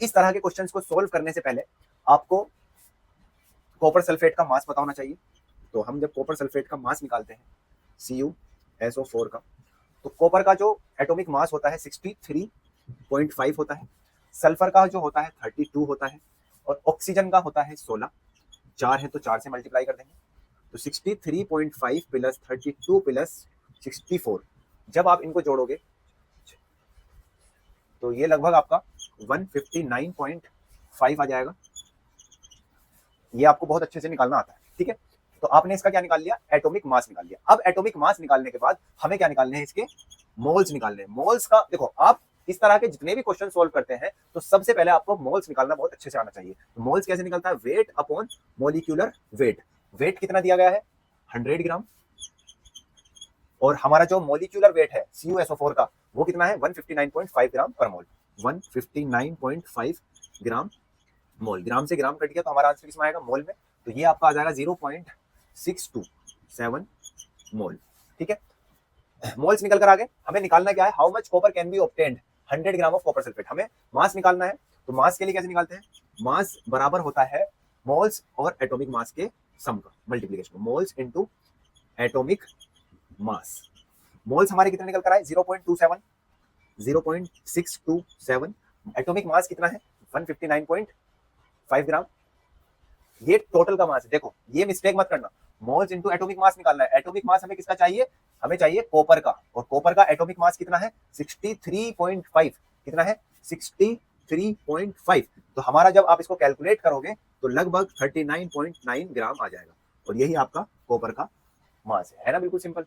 इस तरह के क्वेश्चंस को सोल्व करने से पहले आपको कॉपर सल्फेट का मास पता होना चाहिए। तो हम जब कॉपर सल्फेट का मास निकालते हैं CuSO4 का, तो कॉपर का जो एटॉमिक मास होता है 63.5 होता है, सल्फर का जो होता है 32 होता है, और ऑक्सीजन का होता है 16। 4 है तो 4 से मल्टीप्लाई कर देंगे, तो 63.5 प्लस 32 प्लस 64, जब आप इनको जोड़ोगे तो ये लगभग आपका 159.5 आ जाएगा। ये आपको बहुत अच्छे से निकालना आता है, ठीक है। तो आपने इसका क्या निकाल लिया, एटॉमिक मास निकाल लिया। अब एटॉमिक मास निकालने के बाद हमें क्या निकालने हैं, इसके मोल्स निकालने हैं। मोल्स का देखो, आप इस तरह के जितने भी क्वेश्चन सोल्व करते हैं तो सबसे पहले आपको मोल्स निकालना बहुत अच्छे से आना चाहिए। तो मोल्स कैसे निकलता है, weight upon molecular weight. Weight कितना दिया गया है, 100 ग्राम, और हमारा जो मोलिक्यूलर वेट है CuSO4 का वो कितना है, 159.5 ग्राम पर मोल। 159.5 ग्राम मोल, ग्राम से ग्राम कट गया तो हमारा आंसर किसमें आएगा, मोल में। तो ये आपका आ जाएगा 0.627 मोल, ठीक है। मोल्स निकल कर आ गए। हमें निकालना क्या है, how much copper can be obtained 100 gram of copper sulphate. हमें मास निकालना है। तो मास के लिए कैसे निकालते हैं, मास बराबर होता है मोल्स और एटॉमिक मास के सम का multiplication, moles into atomic mass. Moles हमारे कितने निकल कर आए, 0.27, 0.627। एटॉमिक मास कितना है, 159.5 ग्राम। ये टोटल का मास है। देखो ये मिस्टेक मत करना, मोल्स इनटू एटॉमिक मास निकालना है। एटॉमिक मास हमें किसका चाहिए, हमें चाहिए कॉपर का, और कॉपर का एटॉमिक मास कितना है, 63.5। कितना है, 63.5। तो हमारा जब आप इसको कैलकुलेट करोगे तो लगभग 39.9 ग्राम आ जाएगा, और यही आपका कॉपर का मास है ना, बिल्कुल सिंपल।